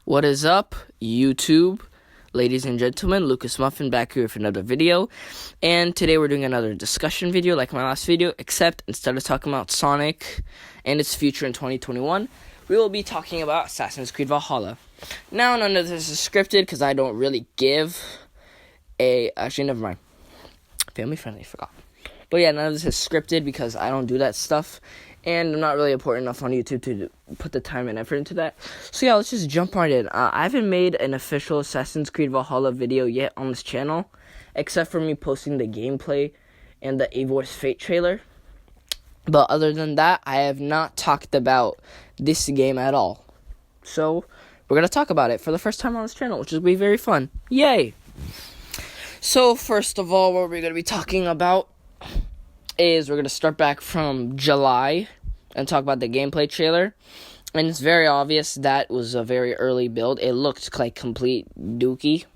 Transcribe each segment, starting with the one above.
What is up, YouTube? Ladies and gentlemen, Lucas Muffin back here with another video. And today we're doing another discussion video like my last video, except instead of talking about Sonic and its future in 2021, we will be talking about Assassin's Creed Valhalla. Now, none of this is scripted because I don't really give actually, never mind. Family friendly, forgot. But yeah, none of this is scripted because I don't do that stuff. And I'm not really important enough on YouTube to put the time and effort into that. So yeah, let's just jump right in. I haven't made an official Assassin's Creed Valhalla video yet on this channel, except for me posting the gameplay and the Eivor's Fate trailer. But other than that, I have not talked about this game at all. So we're going to talk about it for the first time on this channel, which will be very fun. Yay! So first of all, what we're going to be talking about is we're going to start back from July and talk about the gameplay trailer. And it's very obvious that was a very early build. It looked like complete dookie.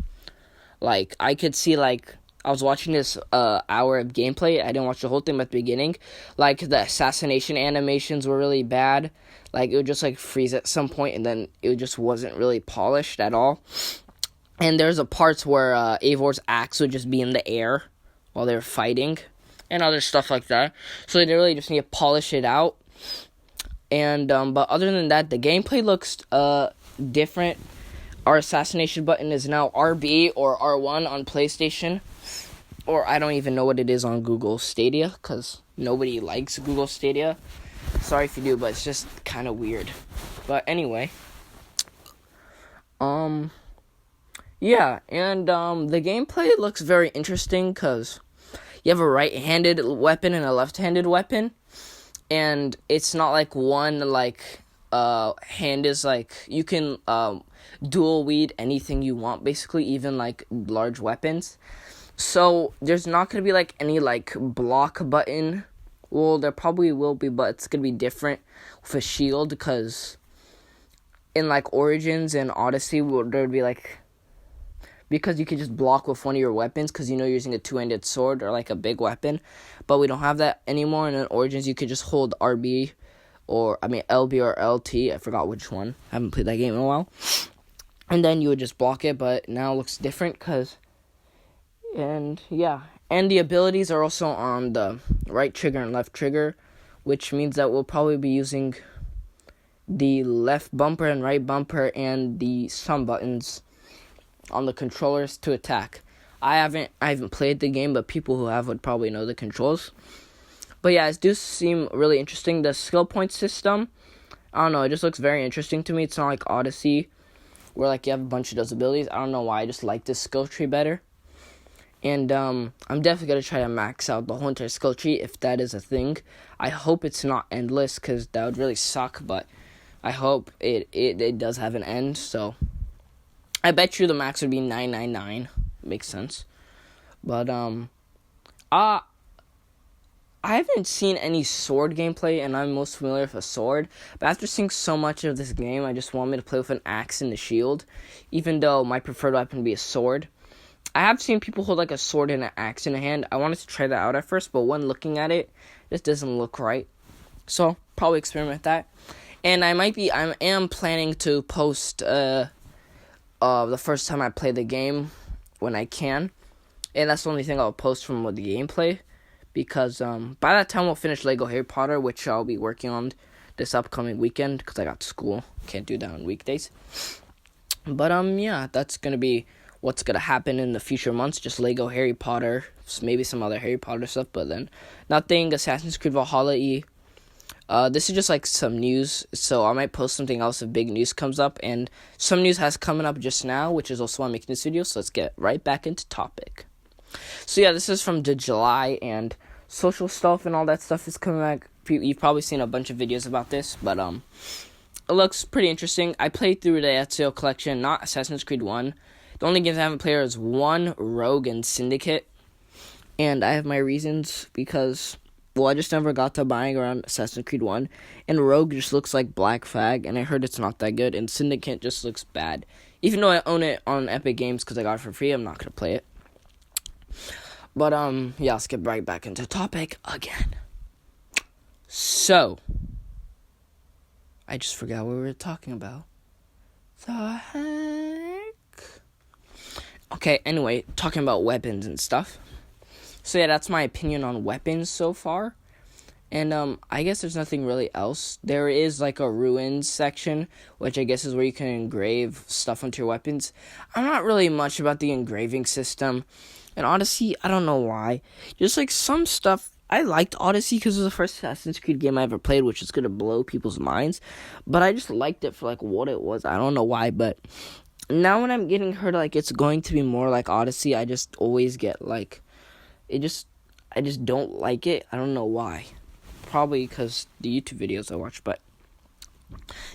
Like, I could see, like, I was watching this hour of gameplay. I didn't watch the whole thing at the beginning. Like, the assassination animations were really bad. Like, it would just, like, freeze at some point, and then it just wasn't really polished at all. And there's a parts where Eivor's axe would just be in the air while they were fighting, and other stuff like that. So they really just need to polish it out. And but other than that, the gameplay looks different. Our assassination button is now RB or R1 on PlayStation. Or I don't even know what it is on Google Stadia, because nobody likes Google Stadia. Sorry if you do, but it's just kind of weird. But anyway. Yeah, and the gameplay looks very interesting, because you have a right-handed weapon and a left-handed weapon, and it's not like one, like, hand is, like, you can, dual wield anything you want, basically, even, like, large weapons. So, there's not gonna be, like, any, like, block button. Well, there probably will be, but it's gonna be different with a shield, because in, like, Origins and Odyssey, there would be, like, because you can just block with one of your weapons, because you know you're using a two-handed sword or like a big weapon, but we don't have that anymore. And in Origins, you could just hold LB or LT. I forgot which one. I haven't played that game in a while. And then you would just block it, but now it looks different and the abilities are also on the right trigger and left trigger, which means that we'll probably be using the left bumper and right bumper and the some buttons on the controllers to attack. I haven't played the game, but people who have would probably know the controls. But yeah, it does seem really interesting. The skill point system, I don't know, it just looks very interesting to me. It's not like Odyssey, where like you have a bunch of those abilities. I don't know why, I just like this skill tree better. And I'm definitely going to try to max out the whole entire skill tree, if that is a thing. I hope it's not endless, because that would really suck, but I hope it does have an end, so I bet you the max would be 999. Makes sense. But, I haven't seen any sword gameplay, and I'm most familiar with a sword. But after seeing so much of this game, I just want me to play with an axe and a shield, even though my preferred weapon would be a sword. I have seen people hold, like, a sword and an axe in a hand. I wanted to try that out at first, but when looking at it, this doesn't look right. So, probably experiment with that. And I am planning to post, the first time I play the game when I can, and that's the only thing I'll post from the gameplay, because by that time we'll finish Lego Harry Potter, which I'll be working on this upcoming weekend, because I got school, can't do that on weekdays. But yeah, that's gonna be what's gonna happen in the future months, just Lego Harry Potter, maybe some other Harry Potter stuff, but then nothing Assassin's Creed Valhalla-y. This is just like some news, so I might post something else if big news comes up, and some news has coming up just now, which is also why I'm making this video, so let's get right back into topic. So yeah, this is from July, and social stuff and all that stuff is coming back. You've probably seen a bunch of videos about this, but it looks pretty interesting. I played through the Ezio collection, not Assassin's Creed 1. The only games I haven't played is 1, Rogue, and Syndicate, and I have my reasons, because well, I just never got to buying around Assassin's Creed 1, and Rogue just looks like Black Flag, and I heard it's not that good, and Syndicate just looks bad. Even though I own it on Epic Games because I got it for free, I'm not going to play it. But, yeah, let's get right back into topic again. So, I just forgot what we were talking about. So I Okay, anyway, talking about weapons and stuff. So yeah, that's my opinion on weapons so far. And I guess there's nothing really else. There is like a ruins section, which I guess is where you can engrave stuff onto your weapons. I'm not really much about the engraving system. And Odyssey, I don't know why. Just like some stuff, I liked Odyssey because it was the first Assassin's Creed game I ever played, which is going to blow people's minds. But I just liked it for like what it was. I don't know why, but now when I'm getting heard like it's going to be more like Odyssey, I just always get like, I just don't like it. I don't know why. Probably because the YouTube videos I watch, but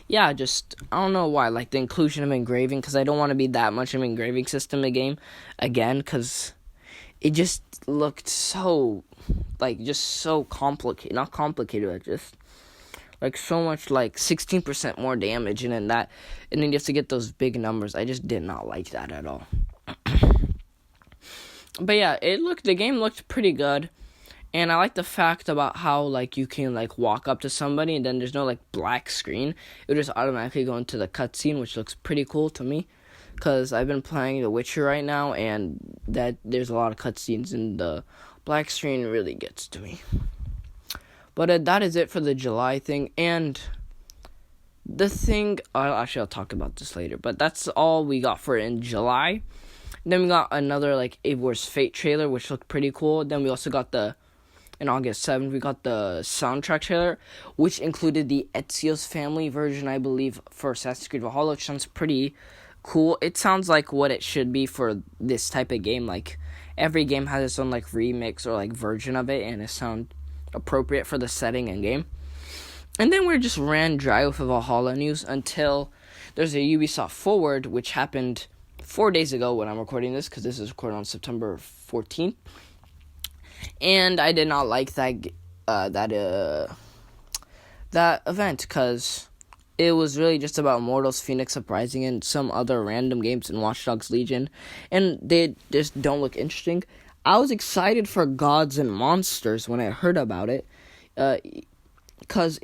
yeah, I don't know why, like the inclusion of engraving, because I don't want to be that much of an engraving system in a game again, because it just looked so, like, just so complicated, not complicated, but just, like, so much, like, 16% more damage, and then you have to get those big numbers. I just did not like that at all. But yeah, the game looked pretty good. And I like the fact about how, like, you can, like, walk up to somebody and then there's no, like, black screen. It would just automatically go into the cutscene, which looks pretty cool to me. Because I've been playing The Witcher right now, and there's a lot of cutscenes, and the black screen really gets to me. But that is it for the July thing. And the thing, I'll talk about this later. But that's all we got for in July. Then we got another, like, Eivor Fate trailer, which looked pretty cool. Then we also got in August 7th, we got the soundtrack trailer, which included the Ezio's Family version, I believe, for Assassin's Creed Valhalla, which sounds pretty cool. It sounds like what it should be for this type of game. Like, every game has its own, like, remix or, like, version of it, and it sounds appropriate for the setting and game. And then we just ran dry with the Valhalla news until there's a Ubisoft Forward, which happened 4 days ago when I'm recording this, because this is recorded on September 14th. And I did not like that event, because it was really just about Mortals, Phoenix Uprising, and some other random games in Watch Dogs Legion, and they just don't look interesting. I was excited for Gods and Monsters when I heard about it, because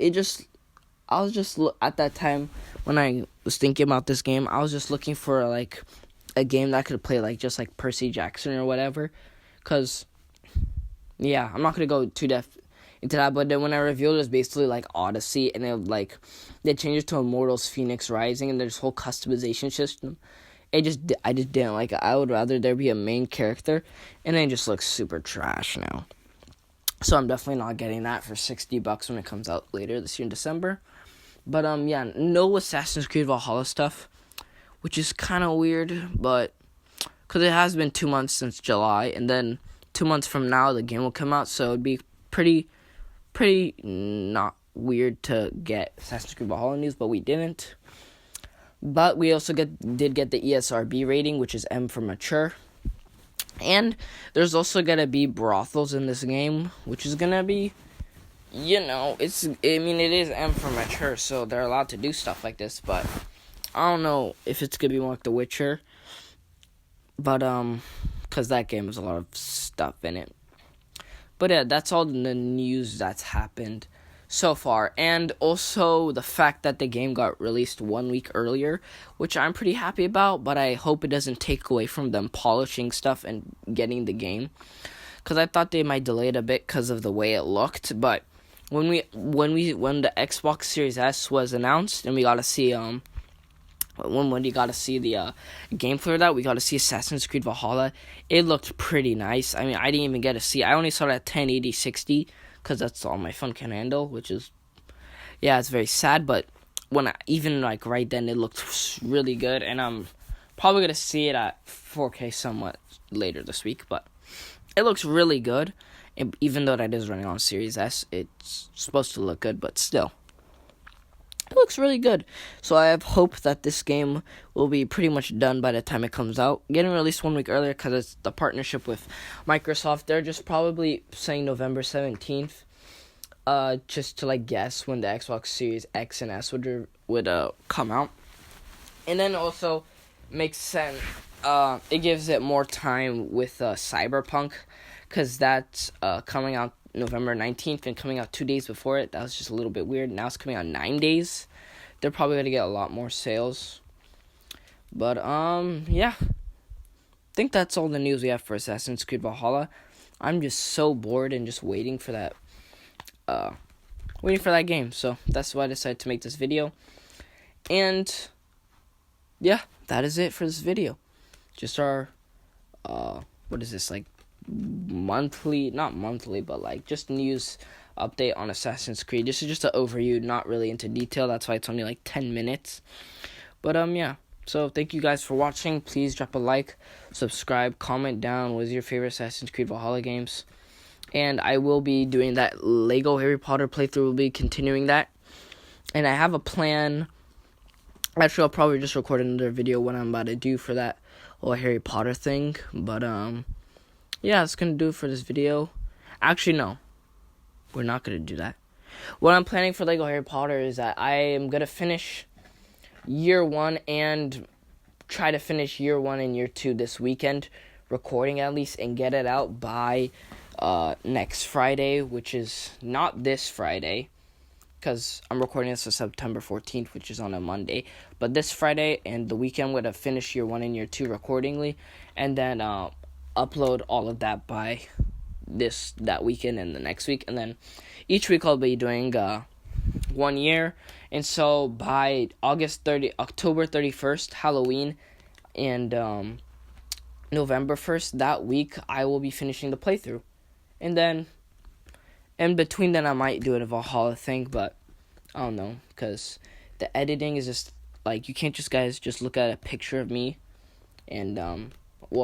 I was just at that time when I was thinking about this game, I was just looking for like a game that I could play like just like Percy Jackson or whatever, because yeah, I'm not gonna go too depth into that, but then when I revealed it was basically like Odyssey, and they changed it to Immortals Phoenix Rising, and there's whole customization system. I just didn't like it. I would rather there be a main character, and it just looks super trash now. So I'm definitely not getting that for $60 when it comes out later this year in December. But yeah, no Assassin's Creed Valhalla stuff, which is kind of weird, but because it has been 2 months since July, and then 2 months from now the game will come out, so it'd be pretty not weird to get Assassin's Creed Valhalla news, but we didn't. But we also did get the ESRB rating, which is M for mature. And there's also gonna be brothels in this game, which is gonna be, it is M for mature, so they're allowed to do stuff like this, but I don't know if it's gonna be more like The Witcher. But because that game has a lot of stuff in it. But yeah, that's all the news that's happened so far. And also the fact that the game got released 1 week earlier, which I'm pretty happy about, but I hope it doesn't take away from them polishing stuff and getting the game. Because I thought they might delay it a bit because of the way it looked. But when the Xbox Series S was announced and we got to see when you got to see the gameplay of that, we got to see Assassin's Creed Valhalla. It looked pretty nice. I mean, I didn't even get to see. I only saw it at 1080 60 because that's all my phone can handle, which is, yeah, it's very sad. But even right then, it looked really good, and I'm probably gonna see it at 4K somewhat later this week. But it looks really good, and even though that is running on Series S, it's supposed to look good, but still. It looks really good. So I have hope that this game will be pretty much done by the time it comes out. Getting released 1 week earlier because it's the partnership with Microsoft. They're just probably saying November 17th. Just to guess when the Xbox Series X and S would come out. And then also makes sense. It gives it more time with Cyberpunk, because that's coming out November 19th and coming out 2 days before it. That was just a little bit weird. Now it's coming out 9 days. They're probably going to get a lot more sales. But, yeah. think that's all the news we have for Assassin's Creed Valhalla. I'm just so bored and just waiting for that game. So that's why I decided to make this video. And yeah, that is it for this video. Just our what is this, like monthly, not monthly, but like just news update on Assassin's Creed. This is just an overview, not really into detail. That's why it's only like 10 minutes. But yeah. So thank you guys for watching. Please drop a like, subscribe, comment down what is your favorite Assassin's Creed Valhalla games. And I will be doing that Lego Harry Potter playthrough. Will be continuing that. And I have a plan. Actually, I'll probably just record another video what I'm about to do for that whole Harry Potter thing. But yeah, that's gonna do it for this video. Actually, no, we're not gonna do that. What I'm planning for Lego Harry Potter is that I am gonna finish year 1 and try to finish year 1 and year 2 this weekend, recording at least, and get it out by next Friday, which is not this Friday, because I'm recording this on September 14th, which is on a Monday. But this Friday and the weekend, I'm going to finish year 1 and year 2 recordingly, and then upload all of that by that weekend and the next week. And then each week I'll be doing 1 year. And so by October 31st, Halloween, and November 1st, that week, I will be finishing the playthrough. And then in between then, I might do a Valhalla thing, but I don't know, because the editing is just, like, you can't just look at a picture of me and,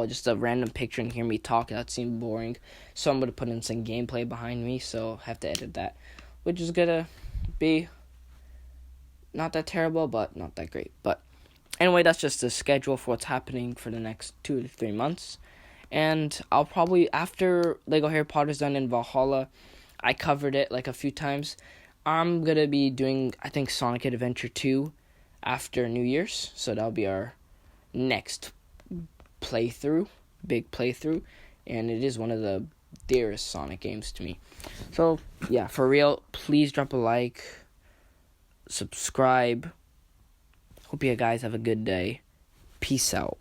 just a random picture and hear me talk. That seems boring. So I'm going to put in some gameplay behind me, so I have to edit that, which is going to be not that terrible, but not that great. But anyway, that's just the schedule for what's happening for the next 2 to 3 months. And I'll probably, after Lego Harry Potter's done in Valhalla, I covered it like a few times, I'm going to be doing, I think, Sonic Adventure 2 after New Year's. So that'll be our next big playthrough. And it is one of the dearest Sonic games to me. So, yeah, for real, please drop a like, subscribe. Hope you guys have a good day. Peace out.